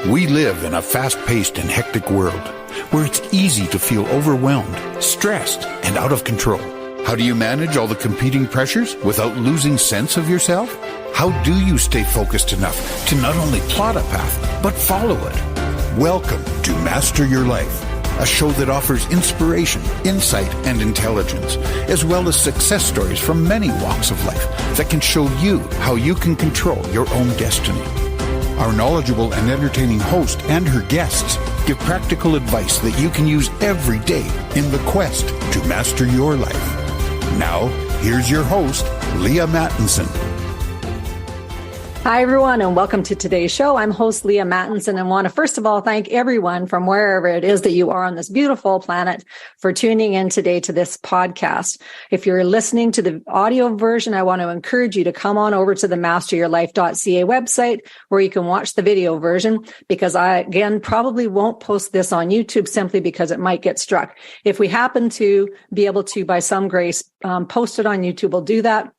We live in a fast-paced and hectic world where it's easy to feel overwhelmed, stressed, and out of control. How do you manage all the competing pressures without losing sense of yourself? How do you stay focused enough to not only plot a path, but follow it? Welcome to Master Your Life, a show that offers inspiration, insight, and intelligence, as well as success stories from many walks of life that can show you how you can control your own destiny. Our knowledgeable and entertaining host and her guests give practical advice that you can use every day in the quest to master your life. Now, here's your host, Leaha Mattinson. Hi, everyone, and welcome to today's show. I'm host Leaha Mattinson and want to first of all thank everyone from wherever it is that you are on this beautiful planet for tuning in today to this podcast. If you're listening to the audio version, I want to encourage you to come on over to the masteryourlife.ca website where you can watch the video version, because I, again, probably won't post this on YouTube simply because it might get struck. If we happen to be able to, by some grace, post it on YouTube, we'll do that.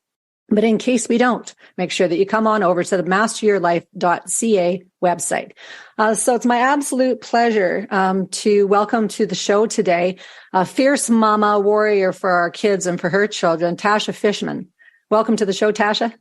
But in case we don't, make sure that you come on over to the masteryourlife.ca website. So it's my absolute pleasure to welcome to the show today a fierce mama warrior for our kids and for her children, Tasha Fishman. Welcome to the show, Tasha.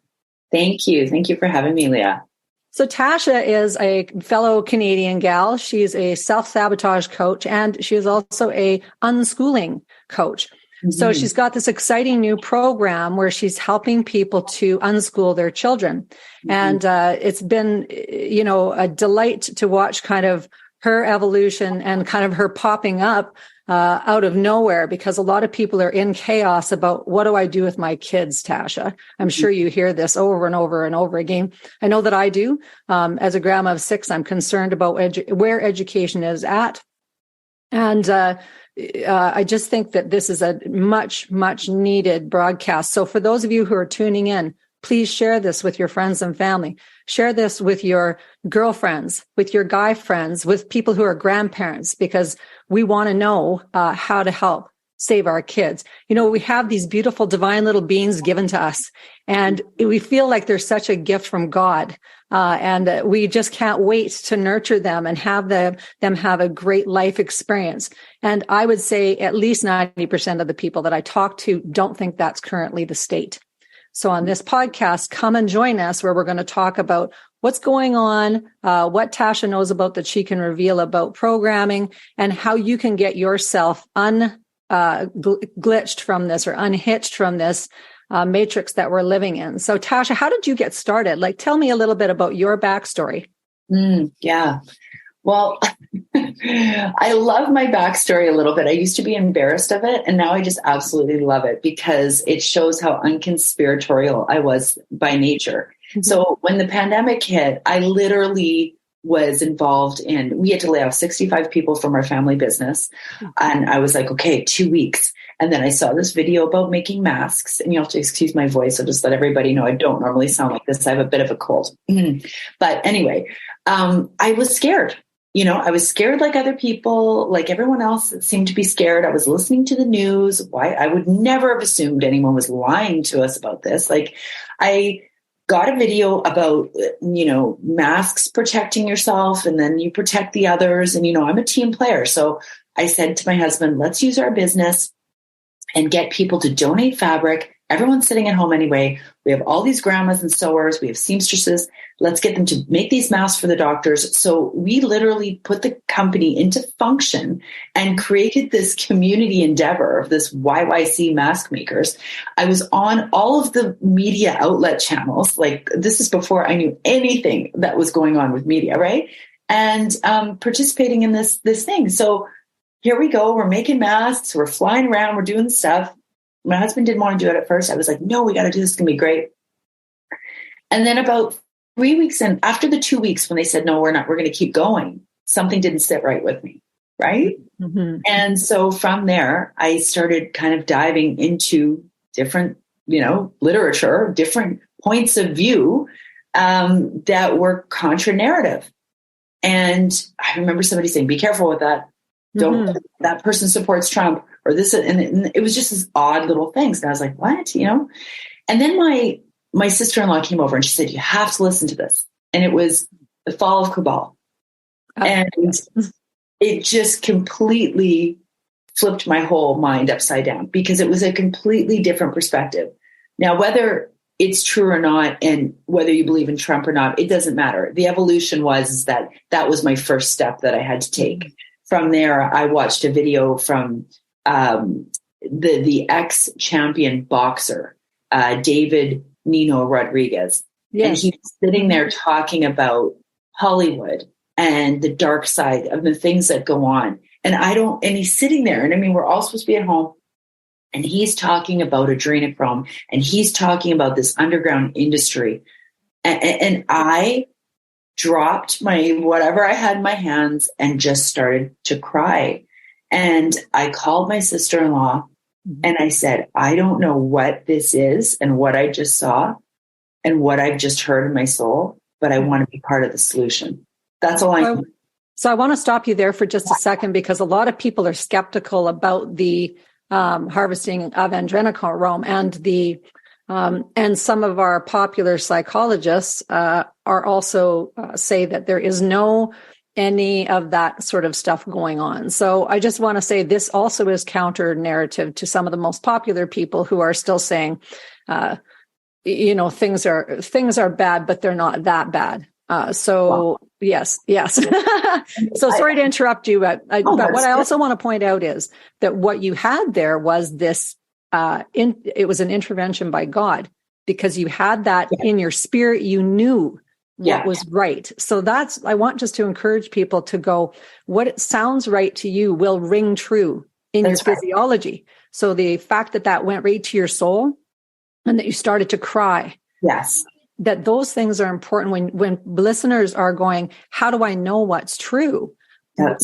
Thank you. Thank you for having me, Leaha. So Tasha is a fellow Canadian gal. She's a self-sabotage coach, and she is also a unschooling coach. So she's got this exciting new program where she's helping people to unschool their children. And it's been, a delight to watch kind of her evolution and kind of her popping up out of nowhere, because a lot of people are in chaos about what do I do with my kids, Tasha? I'm sure you hear this over and over and over again. I know that I do. As a grandma of 6, I'm concerned about where education is at. And I just think that this is a much, much needed broadcast. So for those of you who are tuning in, please share this with your friends and family. Share this with your girlfriends, with your guy friends, with people who are grandparents, because we want to know how to help save our kids. We have these beautiful divine little beings given to us, and we feel like they're such a gift from God. And we just can't wait to nurture them and have them have a great life experience. And I would say at least 90% of the people that I talk to don't think that's currently the state. So on this podcast, come and join us where we're going to talk about what's going on, what Tasha knows about that she can reveal about programming, and how you can get yourself glitched from this or unhitched from this matrix that we're living in. So Tasha, how did you get started? Tell me a little bit about your backstory. Yeah. Well, I love my backstory a little bit. I used to be embarrassed of it, and now I just absolutely love it because it shows how unconspiratorial I was by nature. Mm-hmm. So when the pandemic hit, I literally was involved in, we had to lay off 65 people from our family business. And I was like, okay, 2 weeks. And then I saw this video about making masks, and you have to excuse my voice. I'll just let everybody know I don't normally sound like this. I have a bit of a cold. But anyway, I was scared. I was scared like other people, like everyone else that seemed to be scared. I was listening to the news. Why? I would never have assumed anyone was lying to us about this. I got a video about, masks protecting yourself, and then you protect the others. And, I'm a team player. So I said to my husband, let's use our business and get people to donate fabric. Everyone's sitting at home anyway. We have all these grandmas and sewers. We have seamstresses. Let's get them to make these masks for the doctors. So we literally put the company into function and created this community endeavor of this YYC mask makers. I was on all of the media outlet channels. This is before I knew anything that was going on with media, right? And participating in this thing. So here we go. We're making masks. We're flying around. We're doing stuff. My husband didn't want to do it at first. I was like, no, we got to do this. It's going to be great. And then about 3 weeks in, after the 2 weeks when they said, no, we're not, we're going to keep going, something didn't sit right with me. Right. Mm-hmm. And so from there, I started kind of diving into different, literature, different points of view that were contra-narrative. And I remember somebody saying, be careful with that. Don't, that person supports Trump or this. And it was just this odd little things. And I was like, what, And then my sister-in-law came over and she said, you have to listen to this. And it was The Fall of Cabal. And it just completely flipped my whole mind upside down because it was a completely different perspective. Now, whether it's true or not, and whether you believe in Trump or not, it doesn't matter. The evolution was that was my first step that I had to take. From there, I watched a video from the ex-champion boxer, David Nino Rodriguez. Yes. And he was sitting there talking about Hollywood and the dark side of the things that go on. And he's sitting there. And I mean, we're all supposed to be at home. And he's talking about adrenochrome. And he's talking about this underground industry. And I dropped whatever I had in my hands and just started to cry. And I called my sister-in-law and I said, I don't know what this is and what I just saw and what I've just heard in my soul, but I want to be part of the solution. That's all I know. So I want to stop you there for just a second, because a lot of people are skeptical about the harvesting of adrenochrome, and some of our popular psychologists are also say that there is any of that sort of stuff going on. So I just want to say this also is counter narrative to some of the most popular people who are still saying, things are bad, but they're not that bad. Wow. Yes. So sorry to interrupt you, but what I also want to point out is that what you had there was this, it was an intervention by God, because you had that in your spirit. You knew what was right. So I want just to encourage people to go, what it sounds right to you will ring true in your physiology. So the fact that went right to your soul and that you started to cry. Yes. That those things are important when listeners are going, how do I know what's true?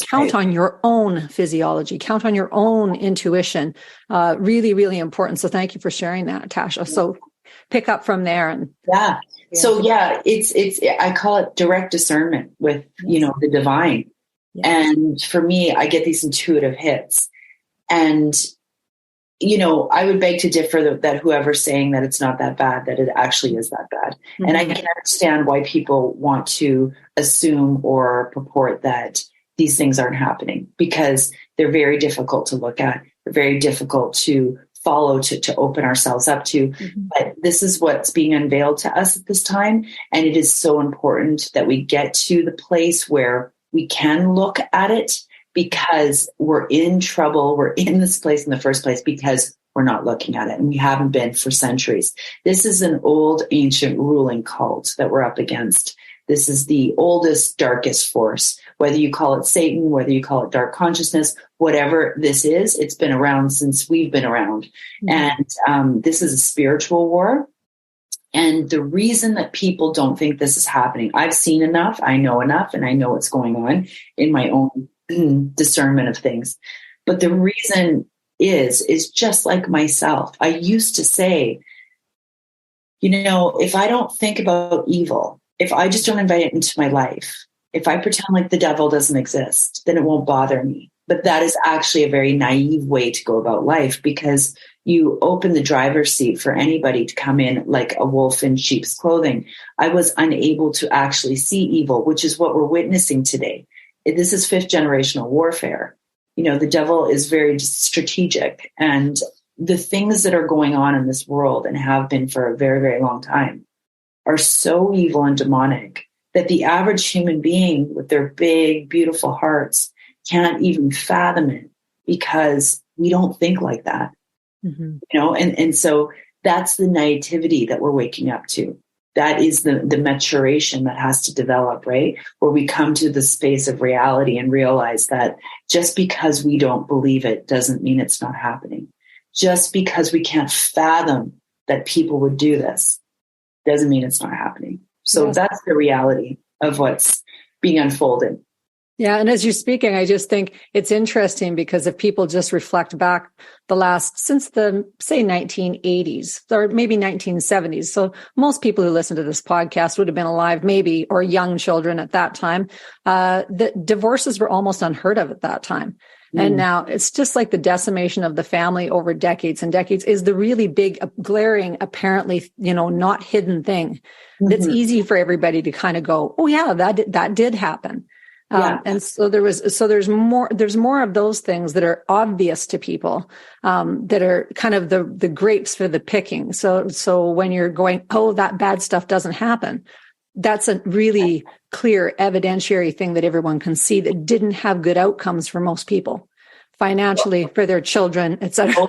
Count on your own physiology, count on your own intuition. Really, really important. So thank you for sharing that, Tasha. So pick up from there. So it's I call it direct discernment with, the divine. Yes. And for me, I get these intuitive hits. And I would beg to differ that whoever's saying that it's not that bad, that it actually is that bad. Mm-hmm. And I can understand why people want to assume or purport that these things aren't happening, because they're very difficult to look at. They're very difficult to follow, to open ourselves up to. Mm-hmm. But this is what's being unveiled to us at this time. And it is so important that we get to the place where we can look at it, because we're in trouble. We're in this place in the first place because we're not looking at it, and we haven't been for centuries. This is an old, ancient ruling cult that we're up against. This is the oldest, darkest force. Whether you call it Satan, whether you call it dark consciousness, whatever this is, it's been around since we've been around. Mm-hmm. And this is a spiritual war. And the reason that people don't think this is happening, I've seen enough, I know enough, and I know what's going on in my own discernment of things. But the reason is just like myself. I used to say, if I don't think about evil, if I just don't invite it into my life, if I pretend like the devil doesn't exist, then it won't bother me. But that is actually a very naive way to go about life, because you open the driver's seat for anybody to come in like a wolf in sheep's clothing. I was unable to actually see evil, which is what we're witnessing today. This is fifth generational warfare. The devil is very strategic, and the things that are going on in this world and have been for a very, very long time are so evil and demonic that the average human being with their big, beautiful hearts can't even fathom it, because we don't think like that. Mm-hmm. And so that's the naivety that we're waking up to. That is the maturation that has to develop, right? Where we come to the space of reality and realize that just because we don't believe it doesn't mean it's not happening. Just because we can't fathom that people would do this doesn't mean it's not happening. So That's the reality of what's being unfolded. Yeah. And as you're speaking, I just think it's interesting, because if people just reflect back since the, say, 1980s or maybe 1970s. So most people who listen to this podcast would have been alive, maybe, or young children at that time. The divorces were almost unheard of at that time. And now it's just like the decimation of the family over decades and decades is the really big, glaring, apparently, not hidden thing. That's easy for everybody to kind of go, oh yeah, that did happen. And so there's more of those things that are obvious to people, that are kind of the grapes for the picking. So when you're going, oh, that bad stuff doesn't happen, that's a really clear evidentiary thing that everyone can see that didn't have good outcomes for most people, financially, for their children, et cetera.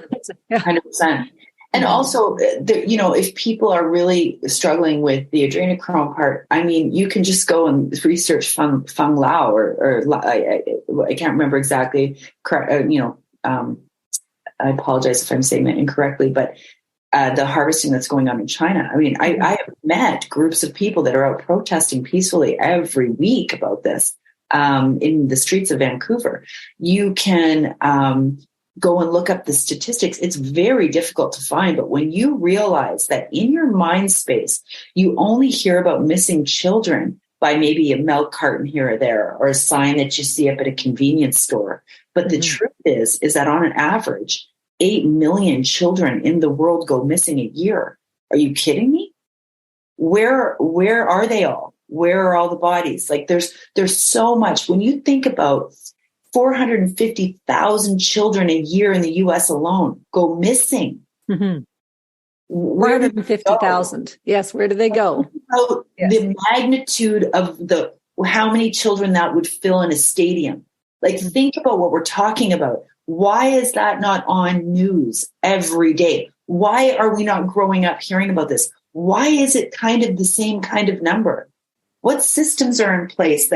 100%. And also, if people are really struggling with the adrenochrome part, I mean, you can just go and research Feng Lao or I can't remember exactly. I apologize if I'm saying that incorrectly, but the harvesting that's going on in China. I mean, I have met groups of people that are out protesting peacefully every week about this in the streets of Vancouver. You can go and look up the statistics. It's very difficult to find, but when you realize that in your mind space, you only hear about missing children by maybe a milk carton here or there, or a sign that you see up at a convenience store. But the truth is that on an average, 8 million children in the world go missing a year. Are you kidding me? Where are they all? Where are all the bodies? Like there's so much. When you think about 450,000 children a year in the US alone go missing. 450,000. Yes. Where do they go? The magnitude of how many children that would fill in a stadium. Like, think about what we're talking about. Why is that not on news every day? Why are we not growing up hearing about this? Why is it kind of the same kind of number? What systems are in place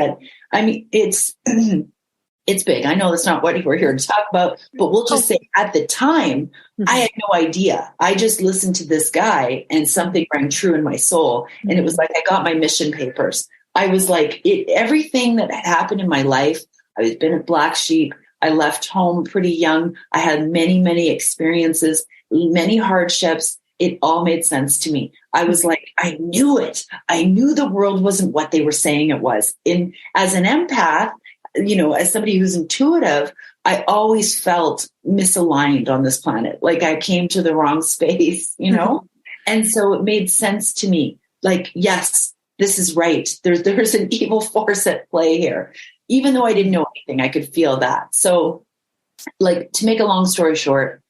it's big. I know that's not what we're here to talk about, but we'll just say at the time, I had no idea. I just listened to this guy and something rang true in my soul. And it was like, I got my mission papers. I was like, everything that had happened in my life, I had been a black sheep. I left home pretty young. I had many, many experiences, many hardships. It all made sense to me. I was like, I knew it. I knew the world wasn't what they were saying it was. As an empath, as somebody who's intuitive, I always felt misaligned on this planet. Like I came to the wrong space, And so it made sense to me. Like, yes, this is right. There's an evil force at play here. Even though I didn't know anything, I could feel that. So, like, to make a long story short,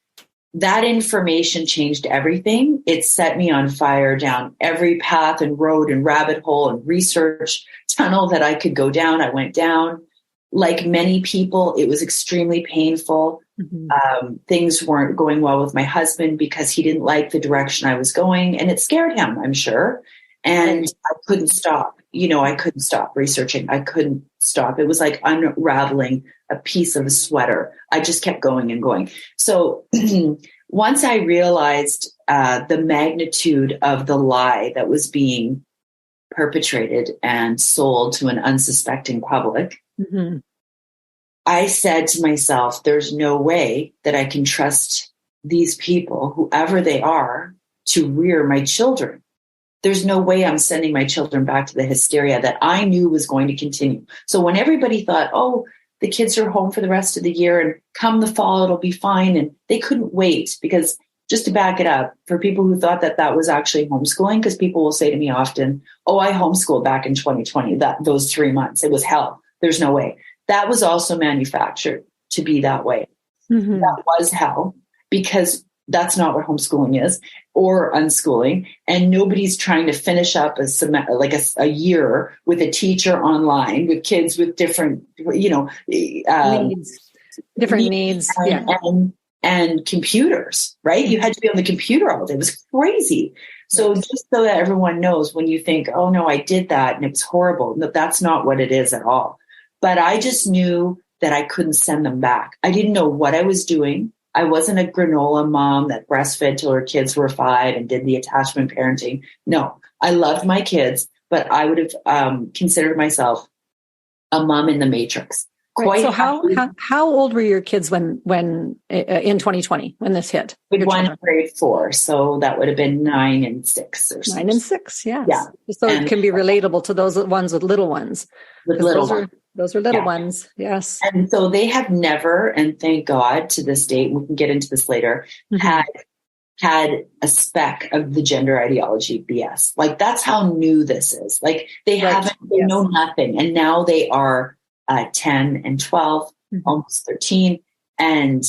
that information changed everything. It set me on fire down every path and road and rabbit hole and research tunnel that I could go down. I went down. Like many people, it was extremely painful. Things weren't going well with my husband because he didn't like the direction I was going, and it scared him, I'm sure. And I couldn't stop. I couldn't stop researching. I couldn't stop. It was like unraveling a piece of a sweater. I just kept going and going. So once I realized the magnitude of the lie that was being perpetrated and sold to an unsuspecting public, I said to myself, there's no way that I can trust these people, whoever they are, to rear my children. There's no way I'm sending my children back to the hysteria that I knew was going to continue. So when everybody thought, oh, the kids are home for the rest of the year and come the fall, it'll be fine. And they couldn't wait, because just to back it up, for people who thought that that was actually homeschooling, because people will say to me often, oh, I homeschooled back in 2020, those 3 months, it was hell. There's no way. That was also manufactured to be that way. That was hell, because that's not what homeschooling is, or unschooling. And nobody's trying to finish up a year with a teacher online with kids with different, needs. And computers, right? You had to be on the computer all day. It was crazy. So just so that everyone knows, when you think, oh no, I did that and it was horrible. No, that's not what it is at all. But I just knew that I couldn't send them back. I didn't know what I was doing. I wasn't a granola mom that breastfed till her kids were 5 and did the attachment parenting. No, I loved my kids, but I would have considered myself a mom in the matrix. Right. So how old were your kids when in 2020 when this hit? One in grade 4, so that would have been 9 and 6 or something. 9 and 6, yes. Yeah. So it can be relatable to those ones with little ones. Those are little ones, yes. And so they have never, and thank God to this date, we can get into this later, had a speck of the gender ideology BS. Like, that's how new this is. Like, they know nothing, and now they are 10 and 12, almost 13. And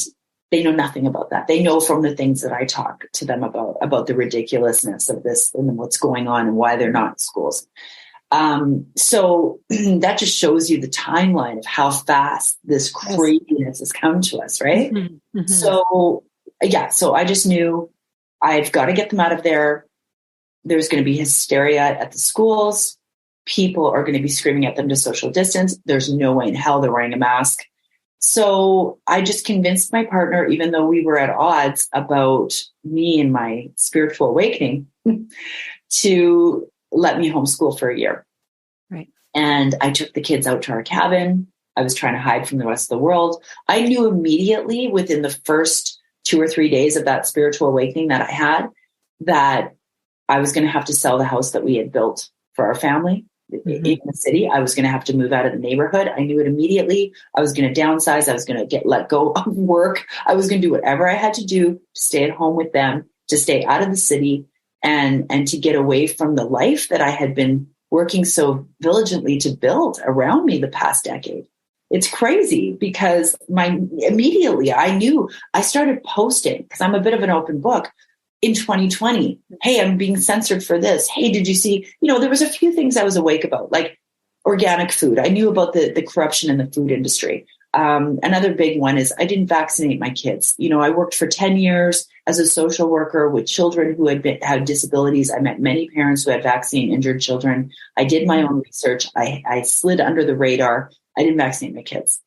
they know nothing about that. They know from the things that I talk to them about the ridiculousness of this and what's going on and why they're not in schools. So that just shows you the timeline of how fast this craziness has come to us, right? So I just knew I've got to get them out of there. There's going to be hysteria at the schools. People are going to be screaming at them to social distance. There's no way in hell they're wearing a mask. So I just convinced my partner, even though we were at odds about me and my spiritual awakening, to let me homeschool for a year. Right. And I took the kids out to our cabin. I was trying to hide from the rest of the world. I knew immediately within the first 2 or 3 days of that spiritual awakening that I had that I was going to have to sell the house that we had built for our family in the city. I was going to have to move out of the neighborhood. I knew it immediately. I was going to downsize. I was going to let go of work. I was going to do whatever I had to do to stay at home with them, to stay out of the city and to get away from the life that I had been working so diligently to build around me the past decade. It's crazy because immediately I knew. I started posting because I'm a bit of an open book in 2020. Hey, I'm being censored for this. Hey, did you see, there was a few things I was awake about, like organic food. I knew about the corruption in the food industry. Another big one is I didn't vaccinate my kids. I worked for 10 years as a social worker with children who had disabilities. I met many parents who had vaccine injured children. I did my own research. I slid under the radar. I didn't vaccinate my kids.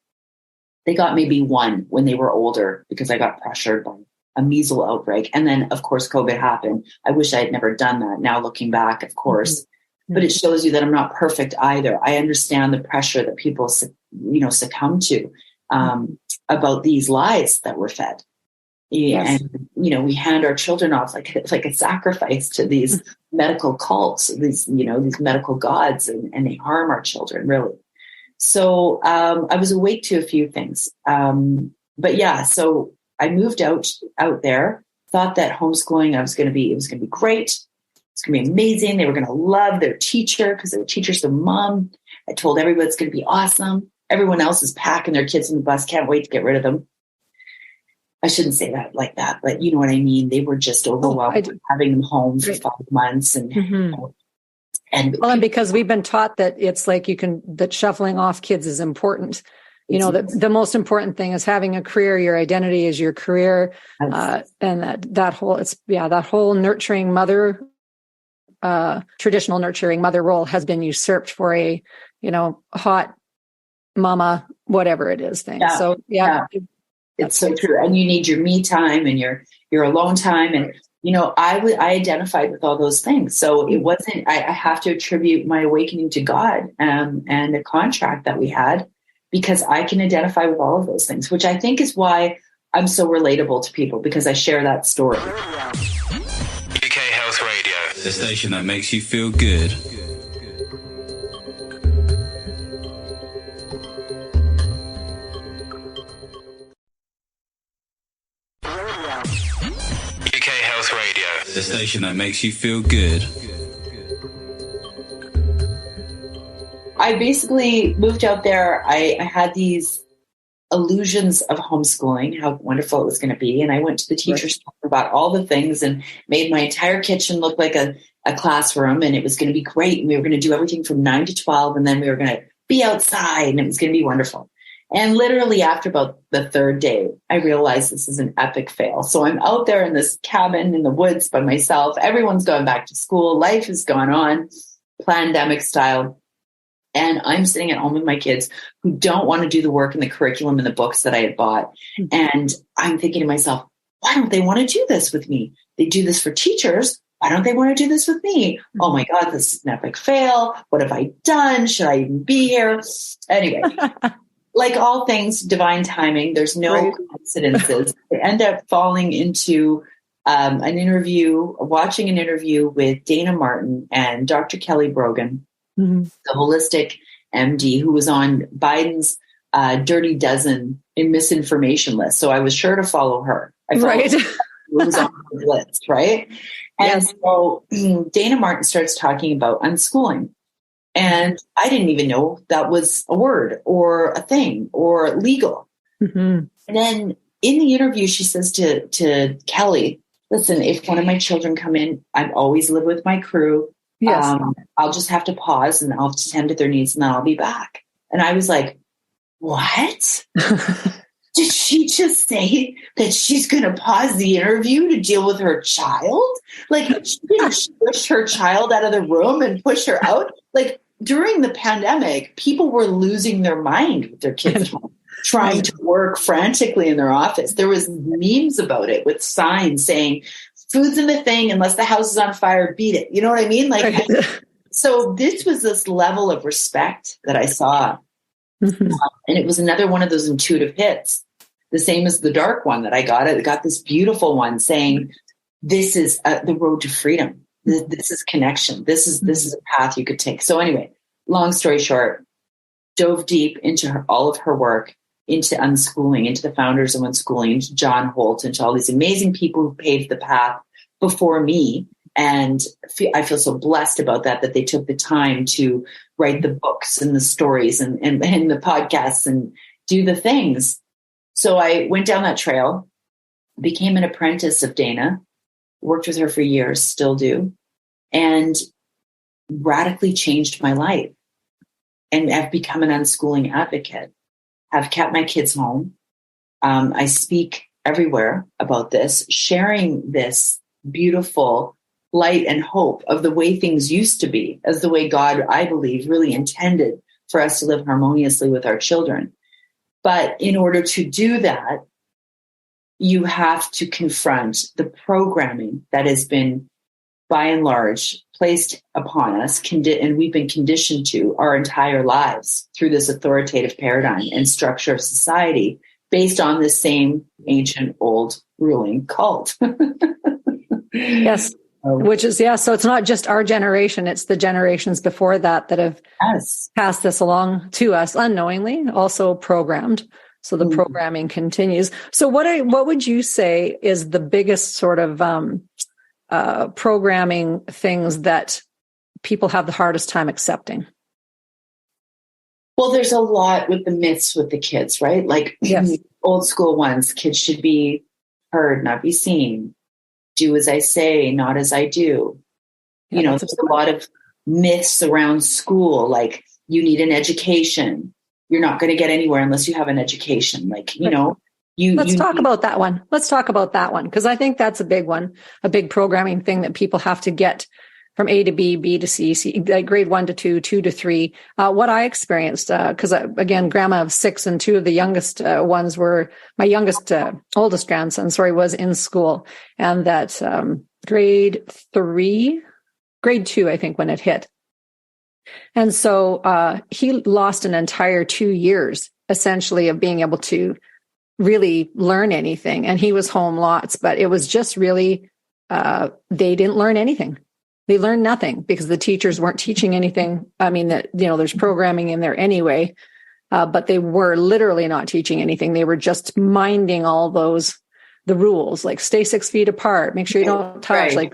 They got maybe one when they were older because I got pressured by a measles outbreak. And then, of course, COVID happened. I wish I had never done that. Now looking back, of course, but it shows you that I'm not perfect either. I understand the pressure that people, succumb to about these lies that were fed. Yes. And, we hand our children off like a sacrifice to these medical cults, these medical gods, and they harm our children, really. So I was awake to a few things. So I moved out there, thought that homeschooling, it was going to be great. It's going to be amazing. They were going to love their teacher because their teacher's the mom. I told everybody it's going to be awesome. Everyone else is packing their kids in the bus. Can't wait to get rid of them. I shouldn't say that like that, but you know what I mean? They were just overwhelmed with having them home for 5 months. And because we've been taught that it's like that shuffling off kids is important. The most important thing is having a career. Your identity is your career. And that whole nurturing mother, traditional nurturing mother role has been usurped for a, hot mama, whatever it is thing. Yeah. So it's so true. And you need your me time and your alone time. And, I identified with all those things. So it wasn't, I have to attribute my awakening to God and the contract that we had, because I can identify with all of those things, which I think is why I'm so relatable to people, because I share that story. UK Health Radio, the station that makes you feel good. UK Health Radio, the station that makes you feel good. I basically moved out there. I had these illusions of homeschooling, how wonderful it was going to be. And I went to the teacher's talk about all the things and made my entire kitchen look like a classroom. And it was going to be great. And we were going to do everything from 9 to 12. And then we were going to be outside and it was going to be wonderful. And literally after about the third day, I realized this is an epic fail. So I'm out there in this cabin in the woods by myself. Everyone's gone back to school. Life has gone on, pandemic style. And I'm sitting at home with my kids who don't want to do the work and the curriculum and the books that I had bought. And I'm thinking to myself, why don't they want to do this with me? They do this for teachers. Why don't they want to do this with me? Oh my God, this is an epic fail. What have I done? Should I even be here? Anyway, like all things, divine timing. There's no coincidences. I end up falling into watching an interview with Dana Martin and Dr. Kelly Brogan, the holistic MD, who was on Biden's Dirty Dozen in misinformation list. So I was sure to follow her. I followed her. Who was on the list, right? And so Dana Martin starts talking about unschooling. And I didn't even know that was a word or a thing or legal. And then in the interview, she says to Kelly, listen, if one of my children come in, I always live with my crew. Yes. I'll just have to pause and I'll tend to their needs and then I'll be back. And I was like, what? Did she just say that she's going to pause the interview to deal with her child? Like, she didn't push her child out of the room and push her out. Like, during the pandemic, people were losing their mind with their kids at home, trying to work frantically in their office. There was memes about it with signs saying, food's in the thing, unless the house is on fire, beat it. You know what I mean? Like, so this was this level of respect that I saw. And it was another one of those intuitive hits, the same as the dark one that I got. I got this beautiful one saying, this is the road to freedom. This is connection. This is a path you could take. So anyway, long story short, dove deep into all of her work, into Unschooling, into the founders of Unschooling, into John Holt, into all these amazing people who paved the path before me. And I feel so blessed about that they took the time to write the books and the stories and the podcasts and do the things. So I went down that trail, became an apprentice of Dana, worked with her for years, still do, and radically changed my life. And I've become an unschooling advocate. I've kept my kids home. I speak everywhere about this, sharing this beautiful light and hope of the way things used to be, as the way God, I believe, really intended for us to live harmoniously with our children. But in order to do that, you have to confront the programming that has been, by and large, placed upon us, and we've been conditioned to our entire lives through this authoritative paradigm and structure of society based on this same ancient, old ruling cult. Yes. Which is, so it's not just our generation, it's the generations before that have passed this along to us unknowingly, also programmed. So the programming continues. So what would you say is the biggest sort of programming things that people have the hardest time accepting? Well, there's a lot with the myths with the kids, right? Like old school ones, kids should be heard, not be seen. Do as I say, not as I do. You know, there's a lot of myths around school, like you need an education. You're not going to get anywhere unless you have an education. Like, you know, Let's talk about that one. Because I think that's a big one, a big programming thing that people have to get from A to B, B to C, grade 1 to 2, 2 to 3. What I experienced, because again, grandma of 6 and 2 of the youngest ones were, my oldest grandson, was in school. And that grade 2, I think, when it hit. And so he lost an entire 2 years, essentially, of being able to really learn anything. And he was home lots, but it was just really, they didn't learn anything. They learned nothing because the teachers weren't teaching anything. I mean, there's programming in there anyway, but they were literally not teaching anything. They were just minding all the rules, like stay 6 feet apart, make sure you don't touch. Right.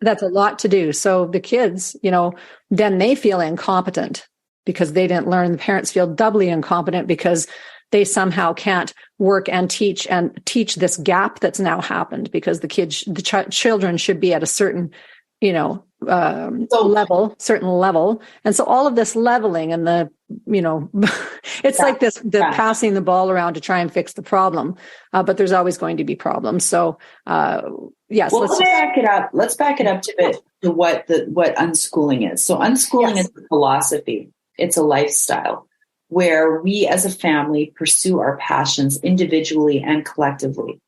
That's a lot to do. So the kids, then they feel incompetent because they didn't learn. The parents feel doubly incompetent because they somehow can't work and teach this gap that's now happened because the children should be at a certain, certain level. And so all of this leveling and it's like passing the ball around to try and fix the problem. But there's always going to be problems. So, yes. Well, let's back it up to what unschooling is. So unschooling is a philosophy. It's a lifestyle where we as a family pursue our passions individually and collectively.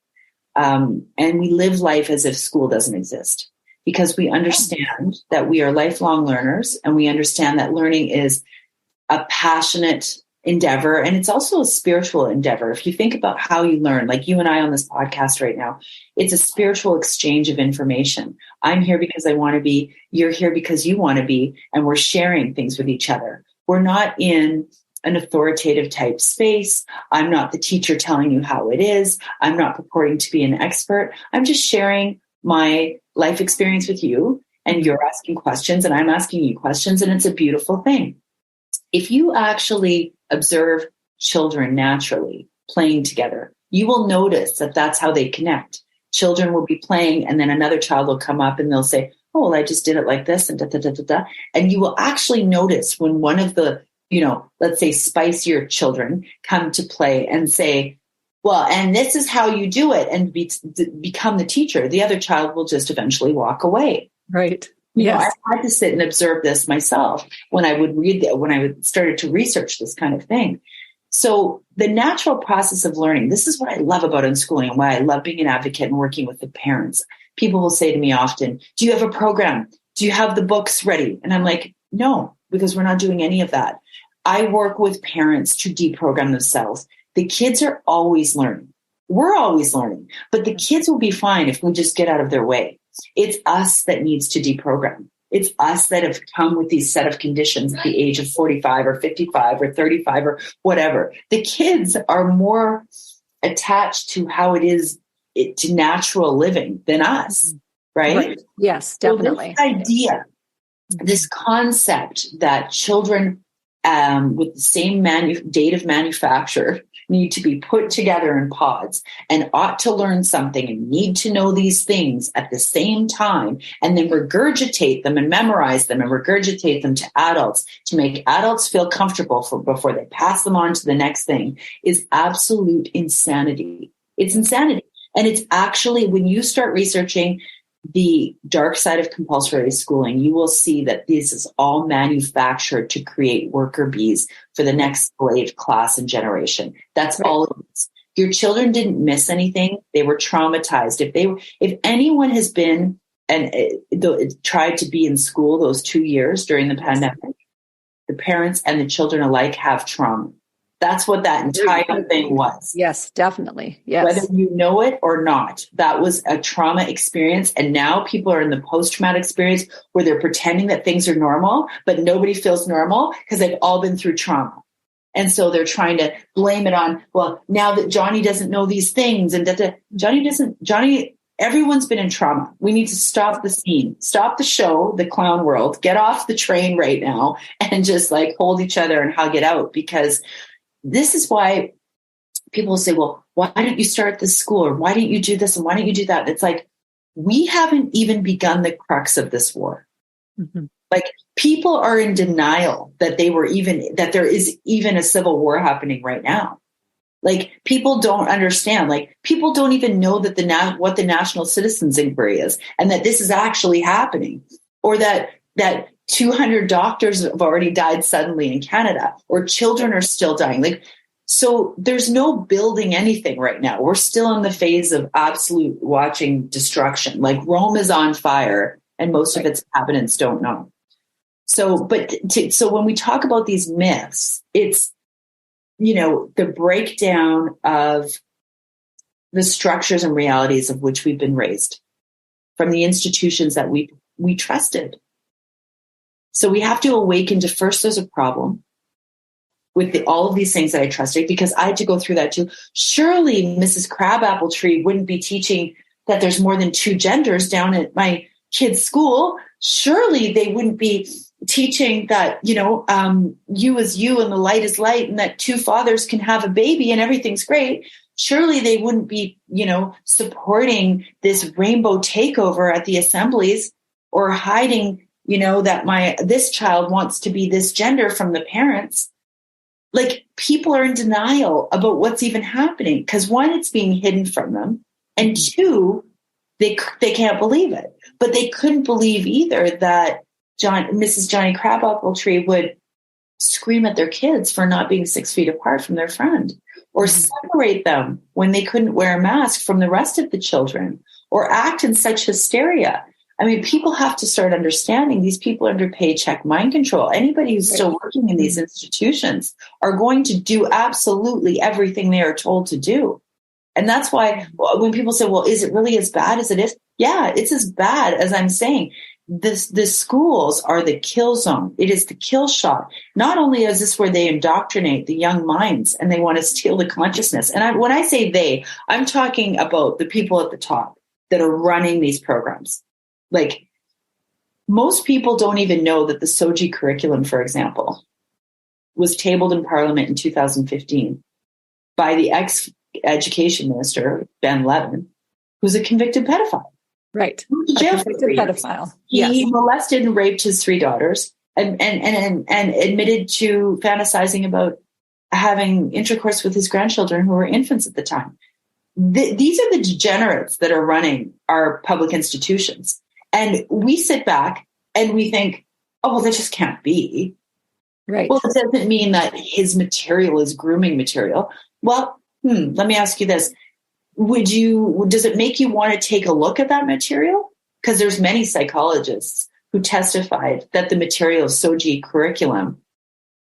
And we live life as if school doesn't exist because we understand that we are lifelong learners and we understand that learning is a passionate endeavor and it's also a spiritual endeavor. If you think about how you learn, like you and I on this podcast right now, it's a spiritual exchange of information. I'm here because I want to be, you're here because you want to be, and we're sharing things with each other. We're not in an authoritative type space. I'm not the teacher telling you how it is. I'm not purporting to be an expert. I'm just sharing my life experience with you. and you're asking questions and I'm asking you questions, and it's a beautiful thing. If you actually observe children naturally playing together, you will notice that that's how they connect. Children will be playing, and then another child will come up and they'll say, oh, well, I just did it like this, and da, da, da, da, da. And you will actually notice when one of the, let's say spicier children come to play and say, well, and this is how you do it, and become the teacher, the other child will just eventually walk away. Right. I had to sit and observe this myself when I would started to research this kind of thing. So the natural process of learning, this is what I love about unschooling and why I love being an advocate and working with the parents. People will say to me often, do you have a program? Do you have the books ready? And I'm like, no, because we're not doing any of that. I work with parents to deprogram themselves. The kids are always learning. We're always learning, but the kids will be fine if we just get out of their way. It's us that needs to deprogram. It's us that have come with these set of conditions at the age of 45 or 55 or 35 or whatever. The kids are more attached to how it is to natural living than us, right? Yes, definitely. So this idea, this concept that children with the same date of manufacture need to be put together in pods and ought to learn something and need to know these things at the same time, and then regurgitate them and memorize them and regurgitate them to adults to make adults feel comfortable before they pass them on to the next thing, is absolute insanity. It's insanity. And it's actually, when you start researching the dark side of compulsory schooling, you will see that this is all manufactured to create worker bees for the next slave class and generation. That's right. All it is. Your children didn't miss anything. They were traumatized. If anyone has been and tried to be in school those 2 years during the pandemic, the parents and the children alike have trauma. That's what that entire thing was. Yes, definitely. Yes. Whether you know it or not, that was a trauma experience. And now people are in the post-traumatic experience where they're pretending that things are normal, but nobody feels normal because they've all been through trauma. And so they're trying to blame it on, well, now that Johnny doesn't know these things and Johnny, everyone's been in trauma. We need to stop the scene, stop the show, the clown world, get off the train right now and just hold each other and hug it out, because this is why people say, well, why didn't you start this school? Or why didn't you do this? And why didn't you do that? It's like, we haven't even begun the crux of this war. Mm-hmm. People are in denial that that there is even a civil war happening right now. People don't understand. People don't even know that what the National Citizens Inquiry is, and that this is actually happening, or that 200 doctors have already died suddenly in Canada, or children are still dying. So there's no building anything right now. We're still in the phase of absolute watching destruction. Rome is on fire and most of its inhabitants don't know. So when we talk about these myths, it's, the breakdown of the structures and realities of which we've been raised from the institutions that we trusted. So we have to awaken to, first, there's a problem with all of these things that I trusted, because I had to go through that too. Surely Mrs. Crabappletree wouldn't be teaching that there's more than 2 genders down at my kid's school. Surely they wouldn't be teaching that, you is you and the light is light, and that 2 fathers can have a baby and everything's great. Surely they wouldn't be, supporting this rainbow takeover at the assemblies, or hiding that this child wants to be this gender from the parents. People are in denial about what's even happening, because 1, it's being hidden from them, and 2, they can't believe it. But they couldn't believe either that Mrs. Johnny Crabappletree would scream at their kids for not being 6 feet apart from their friend, or separate them when they couldn't wear a mask from the rest of the children, or act in such hysteria. I mean, people have to start understanding these people are under paycheck mind control. Anybody who's still working in these institutions are going to do absolutely everything they are told to do. And that's why when people say, well, is it really as bad as it is? Yeah, it's as bad as I'm saying. The schools are the kill zone. It is the kill shot. Not only is this where they indoctrinate the young minds and they want to steal the consciousness. And when I say I'm talking about the people at the top that are running these programs. Most people don't even know that the Soji curriculum, for example, was tabled in Parliament in 2015 by the ex-education minister, Ben Levin, who's a convicted pedophile. Right. Jail a convicted pedophile. He molested and raped his 3 daughters and admitted to fantasizing about having intercourse with his grandchildren who were infants at the time. These are the degenerates that are running our public institutions. And we sit back and we think, oh, well, that just can't be. Right. Well, it doesn't mean that his material is grooming material. Well, let me ask you this. Does it make you want to take a look at that material? Because there's many psychologists who testified that the material of Soji curriculum,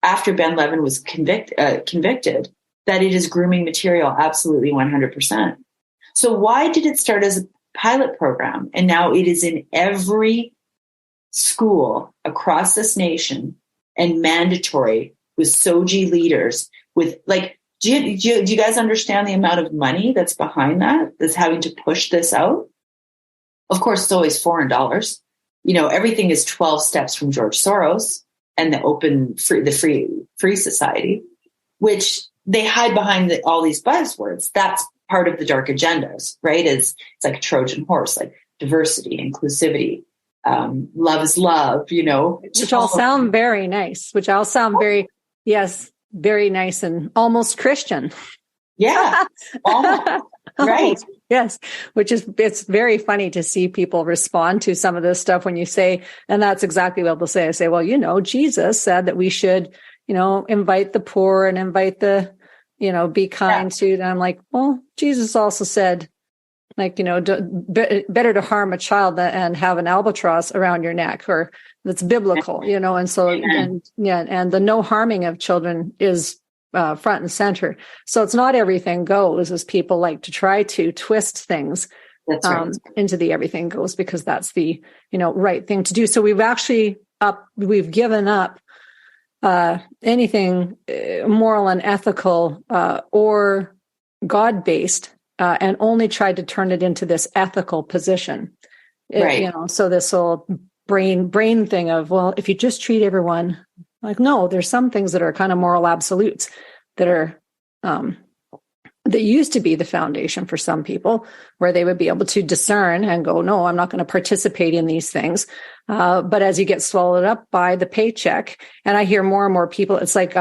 after Ben Levin was convicted, that it is grooming material, absolutely 100%. So why did it start as a pilot program? And now it is in every school across this nation and mandatory with Soji leaders with do you guys understand the amount of money that's behind that's having to push this out? Of course, it's always foreign dollars. Everything is 12 steps from George Soros and the free society, which they hide behind all these buzzwords. That's part of the dark agendas, right? It's like a Trojan horse, like diversity, inclusivity, love is love, Which all sound very nice, very nice and almost Christian. Yeah. Almost. Right. Yes. It's very funny to see people respond to some of this stuff when you say, and that's exactly what they'll say. I say, well, Jesus said that we should, invite the poor and invite the, be kind to them. I'm like, well, Jesus also said, better to harm a child and have an albatross around your neck, or that's biblical, and so, and the no harming of children is front and center. So it's not everything goes, as people like to try to twist things into the everything goes, because that's the, right thing to do. So we've given up anything moral and ethical or God-based, and only tried to turn it into this ethical position. Right. So this whole brain thing of, well, if you just treat everyone no, there's some things that are kind of moral absolutes that are, that used to be the foundation for some people, where they would be able to discern and go, no, I'm not going to participate in these things. But as you get swallowed up by the paycheck, and I hear more and more people, it's like,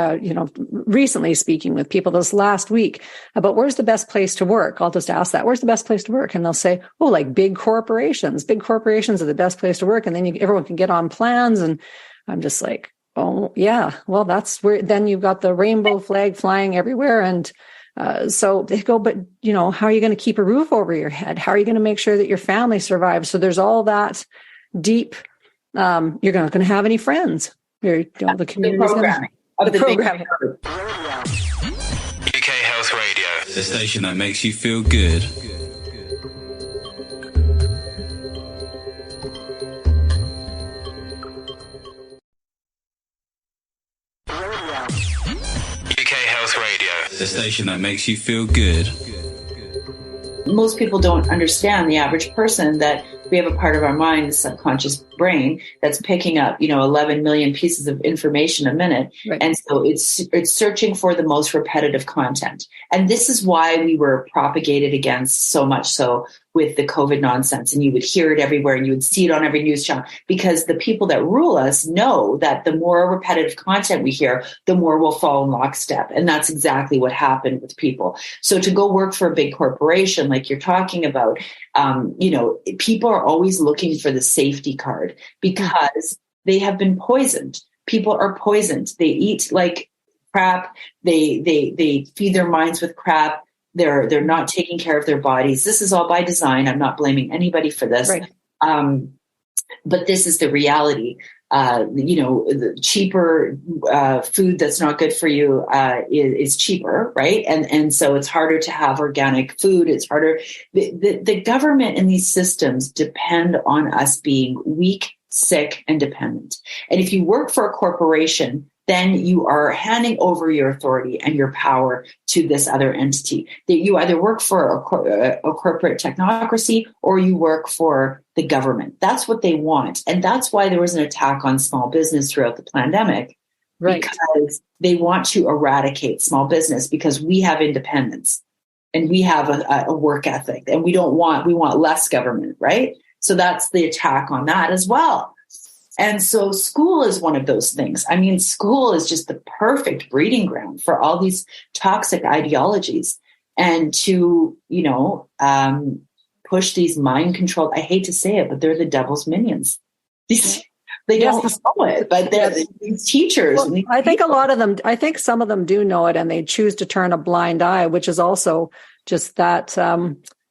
recently speaking with people this last week about where's the best place to work. I'll just ask that, where's the best place to work? And they'll say, oh, like big corporations are the best place to work. And then everyone can get on plans. And I'm just like, oh yeah, well, that's where, then you've got the rainbow flag flying everywhere. And so they go, but how are you going to keep a roof over your head? How are you going to make sure that your family survives? So there's all that deep, you're not going to have any friends. The community programming. UK Health Radio, the station that makes you feel good. UK Health Radio, the station that makes you feel good. Most people don't understand, the average person, that we have a part of our mind, the subconscious brain, that's picking up, 11 million pieces of information a minute. Right. And so it's searching for the most repetitive content. And this is why we were propagated against so much so with the COVID nonsense. And you would hear it everywhere and you would see it on every news channel, because the people that rule us know that the more repetitive content we hear, the more we'll fall in lockstep. And that's exactly what happened with people. So to go work for a big corporation, like you're talking about, people are always looking for the safety card because they have been poisoned. People are poisoned. They eat like crap. They feed their minds with crap. They're not taking care of their bodies. This is all by design. I'm not blaming anybody for this. Right. But this is the reality. The cheaper food that's not good for you is cheaper, right? And so it's harder to have organic food. It's harder. The government and these systems depend on us being weak, sick, and dependent. And if you work for a corporation, then you are handing over your authority and your power to this other entity. That you either work for a corporate technocracy or you work for the government. That's what they want. And that's why there was an attack on small business throughout the pandemic, Right. because they want to eradicate small business because we have independence and we have a work ethic and we want less government, right? So that's the attack on that as well. And so school is one of those things. I mean, school is just the perfect breeding ground for all these toxic ideologies and to, push these mind controlled, I hate to say it, but they're the devil's minions. They don't know it, but they're these teachers. Well, I think some of them do know it and they choose to turn a blind eye, which is also just that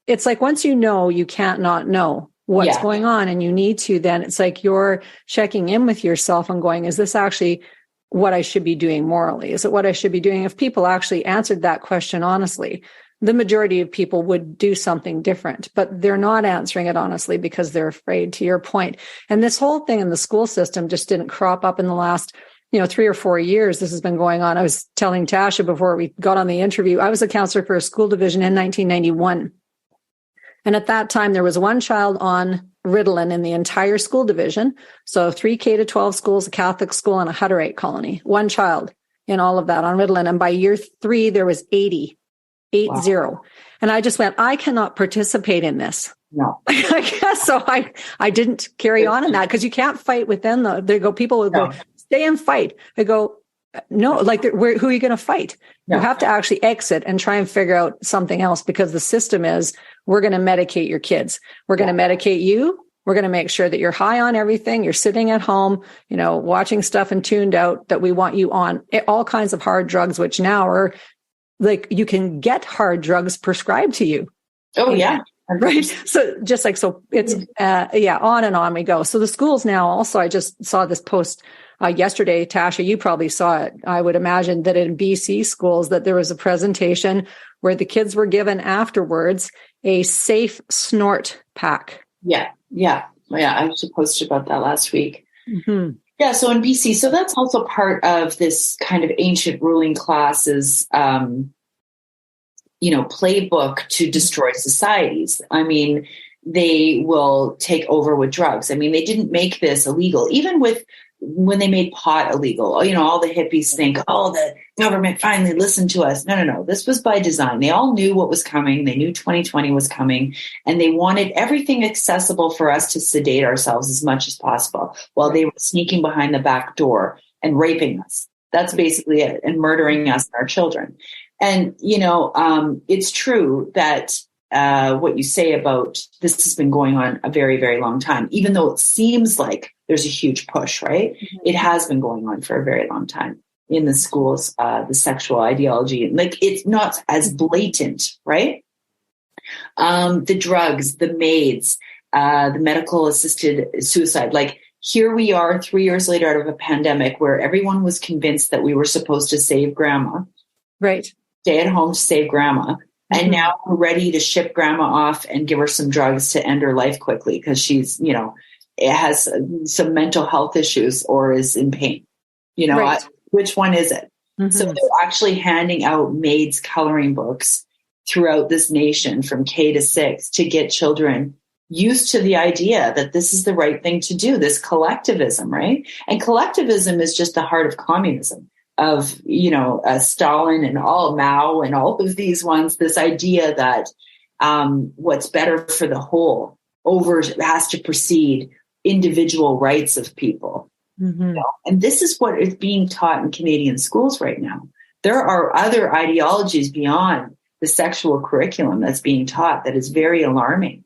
it's like once you know, you can't not know what's going on, and you need to, then it's like you're checking in with yourself and going, is this actually what I should be doing morally? Is it what I should be doing? If people actually answered that question honestly, the majority of people would do something different, but they're not answering it honestly because they're afraid, to your point. And this whole thing in the school system just didn't crop up in the last 3 or 4 years. This has been going on. I was telling Tasha before we got on the interview, I was a counselor for a school division in 1991. And at that time, there was one child on Ritalin in the entire school division. So 3 K to 12 schools, a Catholic school, and a Hutterite colony. One child in all of that on Ritalin. And by year 3, there was 80. Wow. And I just went, I cannot participate in this. No. I guess so. I didn't carry on in that because you can't fight within people would go, stay and fight. I go, no, who are you going to fight? No. You have to actually exit and try and figure out something else, because the system is, we're going to medicate your kids. We're going to medicate you. We're going to make sure that you're high on everything. You're sitting at home, watching stuff and tuned out, that we want you on all kinds of hard drugs, which now are like, you can get hard drugs prescribed to you. Oh, yeah. Right. So it's, on and on we go. So the schools now also, I just saw this post yesterday, Tasha, you probably saw it. I would imagine that in BC schools that there was a presentation where the kids were given afterwards a safe snort pack. Yeah. I was posted about that last week. Mm-hmm. Yeah. So in BC, so that's also part of this kind of ancient ruling classes, playbook to destroy societies. I mean, they will take over with drugs. I mean, they didn't make this illegal, even when they made pot illegal. All the hippies think, the government finally listened to us. No. This was by design. They all knew what was coming. They knew 2020 was coming, and they wanted everything accessible for us to sedate ourselves as much as possible while they were sneaking behind the back door and raping us. That's basically it, and murdering us and our children. And, it's true that what you say about this has been going on a very, very long time, even though it seems like there's a huge push, right? Mm-hmm. It has been going on for a very long time in the schools, the sexual ideology. Like, it's not as blatant, right? The drugs, the maids, the medical assisted suicide. Like, here we are 3 years later out of a pandemic where everyone was convinced that we were supposed to save grandma. Right. Stay at home to save grandma. Mm-hmm. And now we're ready to ship grandma off and give her some drugs to end her life quickly because she's, it has some mental health issues or is in pain. Right. Which one is it? Mm-hmm. So they're actually handing out maids' coloring books throughout this nation from K to 6 to get children used to the idea that this is the right thing to do, this collectivism, right? And collectivism is just the heart of communism. Of, Stalin and Mao and all of these ones, this idea that what's better for the whole has to precede individual rights of people. Mm-hmm. And this is what is being taught in Canadian schools right now. There are other ideologies beyond the sexual curriculum that's being taught that is very alarming.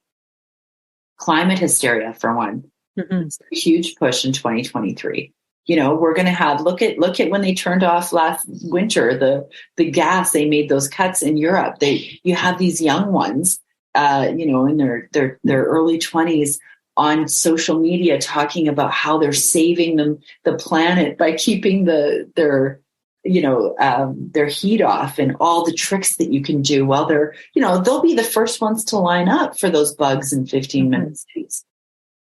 Climate hysteria, for one. Mm-hmm. It's a huge push in 2023. We're going to have, look at when they turned off last winter, the gas, they made those cuts in Europe. You have these young ones, in their early 20s on social media talking about how they're saving the planet by keeping their heat off and all the tricks that you can do while they'll be the first ones to line up for those bugs in 15 minutes.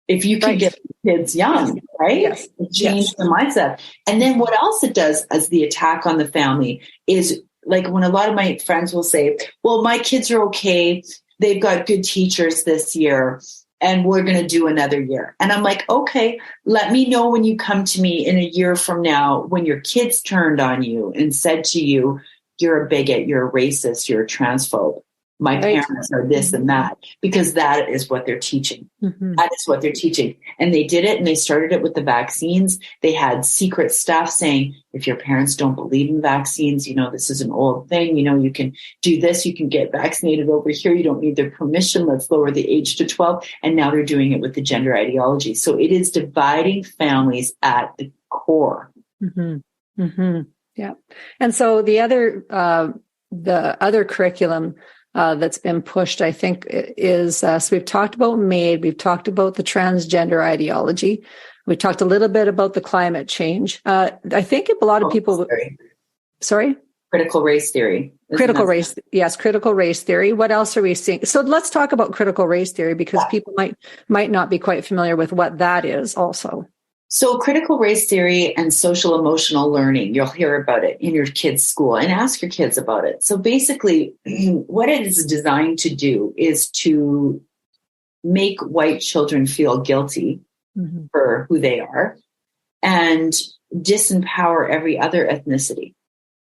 if you can get kids young, right? Yes. Change the mindset. And then what else it does as the attack on the family is, like, when a lot of my friends will say, well, my kids are okay. They've got good teachers this year and we're going to do another year. And I'm like, okay, let me know when you come to me in a year from now, when your kids turned on you and said to you, you're a bigot, you're a racist, you're a transphobe. My parents are this and that, because that is what they're teaching. That is what they're teaching. And they did it, and they started it with the vaccines. They had secret stuff saying, if your parents don't believe in vaccines, this is an old thing. You can do this. You can get vaccinated over here. You don't need their permission. Let's lower the age to 12. And now they're doing it with the gender ideology. So it is dividing families at the core. Yeah. And so the other curriculum that's been pushed, I think, is, so we've talked about MAID, we've talked about the transgender ideology, we talked a little bit about the climate change. I think a lot of people... Sorry? Critical race theory. Critical race, yes, critical race theory. What else are we seeing? So let's talk about critical race theory, because people might not be quite familiar with what that is also. So critical race theory and social emotional learning, you'll hear about it in your kids' school, and ask your kids about it. So basically, what it is designed to do is to make white children feel guilty for who they are, and disempower every other ethnicity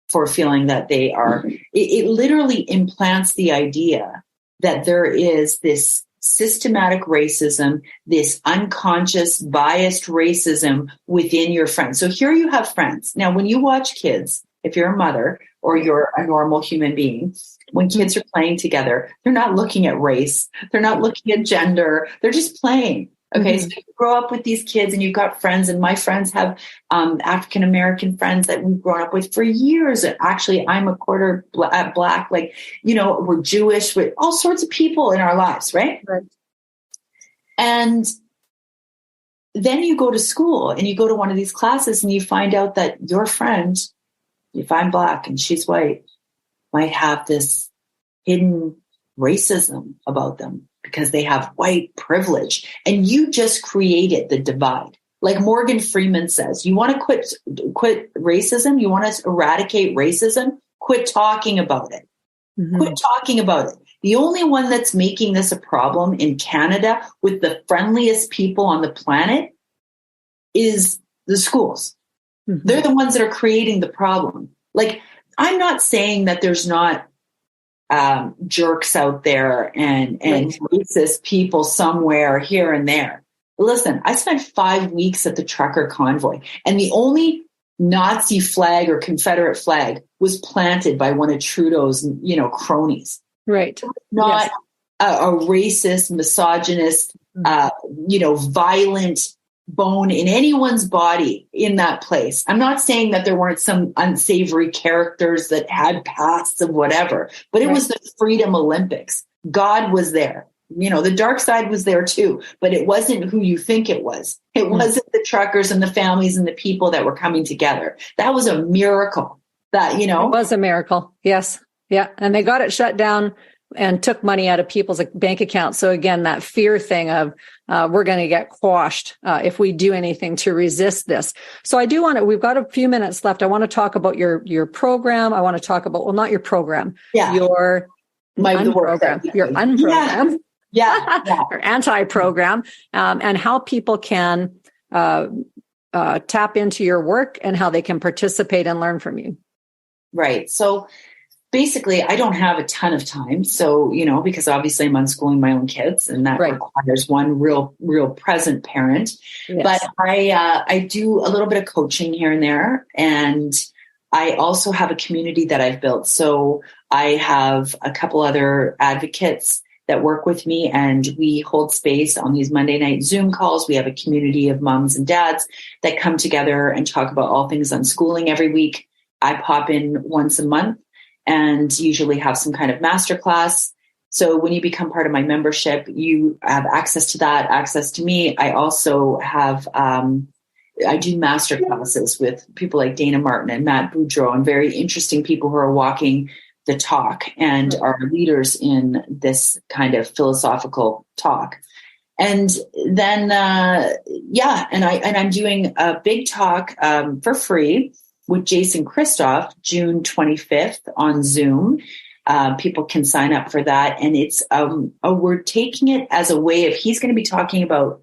for feeling that they are. It literally implants the idea that there is this systematic racism, this unconscious, biased racism within your friends. So here you have friends. Now, when you watch kids, if you're a mother or you're a normal human being, when kids are playing together, they're not looking at race. They're not looking at gender. They're just playing. Okay. So you grow up with these kids and you've got friends, and my friends have African-American friends that we've grown up with for years. And actually, I'm a quarter black, we're Jewish, with all sorts of people in our lives. Right. And then you go to school and you go to one of these classes and you find out that your friend, if I'm black and she's white, might have this hidden racism about them, because they have white privilege, and you just created the divide. Like Morgan Freeman says, you want to quit racism? You want to eradicate racism? Quit talking about it. Quit talking about it. The only one that's making this a problem in Canada with the friendliest people on the planet is the schools. They're the ones that are creating the problem. Like, I'm not saying that there's not jerks out there and racist people somewhere here and there. Listen, I spent 5 weeks at the trucker convoy, and the only Nazi flag or Confederate flag was planted by one of Trudeau's, cronies. Right. Not a racist, misogynist, violent bone in anyone's body in that place. I'm not saying that there weren't some unsavory characters that had pasts of whatever, but it was the Freedom Olympics. God was there. The dark side was there too, but it wasn't who you think it was. It wasn't the truckers and the families and the people that were coming together. That was a miracle. It was a miracle. Yes. Yeah. And they got it shut down and took money out of people's bank accounts. So again, that fear thing of we're going to get quashed if we do anything to resist this. So I do want to, we've got a few minutes left. I want to talk about your program. I want to talk about, well, not your program, your unprogram, your unprogram, or anti-program, and how people can tap into your work and how they can participate and learn from you. Right. So basically, I don't have a ton of time. So, because obviously I'm unschooling my own kids, and that requires one real present parent. Yes. But I do a little bit of coaching here and there. And I also have a community that I've built. So I have a couple other advocates that work with me, and we hold space on these Monday night Zoom calls. We have a community of moms and dads that come together and talk about all things unschooling every week. I pop in once a month and usually have some kind of masterclass. So when you become part of my membership, you have access to that, access to me. I also have, I do masterclasses with people like Dana Martin and Matt Boudreau, and very interesting people who are walking the talk and are leaders in this kind of philosophical talk. And then, and I'm doing a big talk for free with Jason Christoph, June 25th on Zoom. People can sign up for that. And it's, we're taking it as a way of, he's going to be talking about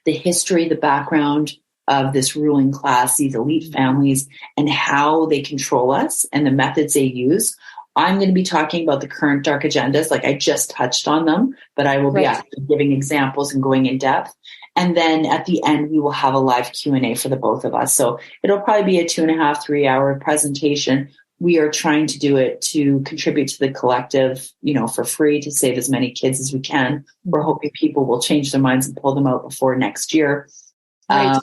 the history, the background of this ruling class, these elite families, and how they control us and the methods they use. I'm going to be talking about the current dark agendas, like I just touched on them, but I will be actually giving examples and going in depth. And then at the end, we will have a live Q&A for the both of us. So it'll probably be a 2.5, 3 hour presentation. We are trying to do it to contribute to the collective, for free, to save as many kids as we can. We're hoping people will change their minds and pull them out before next year. Right.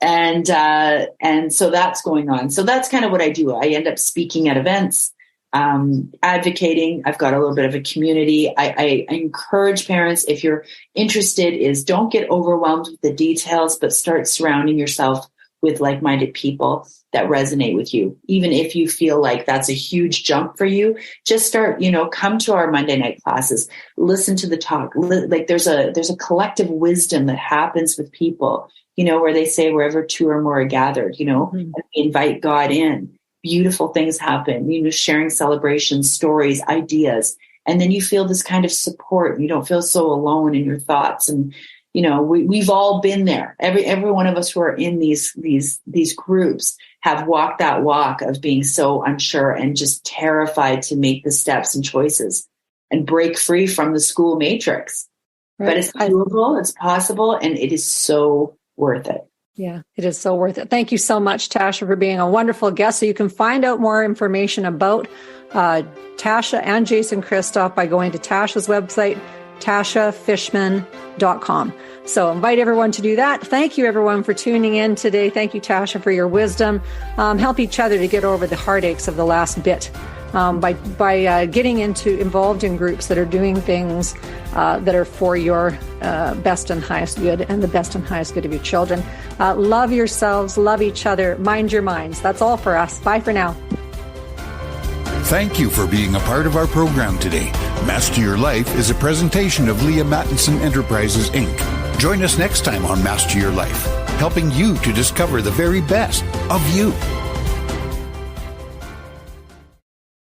And so that's going on. So that's kind of what I do. I end up speaking at events, advocating. I've got a little bit of a community. I encourage parents, if you're interested, don't get overwhelmed with the details, but start surrounding yourself with like-minded people that resonate with you. Even if you feel like that's a huge jump for you, just start, come to our Monday night classes, listen to the talk. Like there's a collective wisdom that happens with people, where they say wherever two or more are gathered, and we invite God in. Beautiful things happen, sharing celebrations, stories, ideas. And then you feel this kind of support. You don't feel so alone in your thoughts. And, we've all been there. Every one of us who are in these groups have walked that walk of being so unsure and just terrified to make the steps and choices and break free from the school matrix. Right. But it's doable, it's possible, and it is so worth it. Yeah, it is so worth it. Thank you so much, Tasha, for being a wonderful guest. So you can find out more information about Tasha and Jason Christoph by going to Tasha's website, tashafishman.com. So invite everyone to do that. Thank you, everyone, for tuning in today. Thank you, Tasha, for your wisdom. Help each other to get over the heartaches of the last bit by getting involved in groups that are doing things that are for your best and highest good and the best and highest good of your children. Love yourselves, love each other, mind your minds. That's all for us. Bye for now. Thank you for being a part of our program today. Master Your Life is a presentation of Leaha Mattinson Enterprises, Inc. Join us next time on Master Your Life, helping you to discover the very best of you.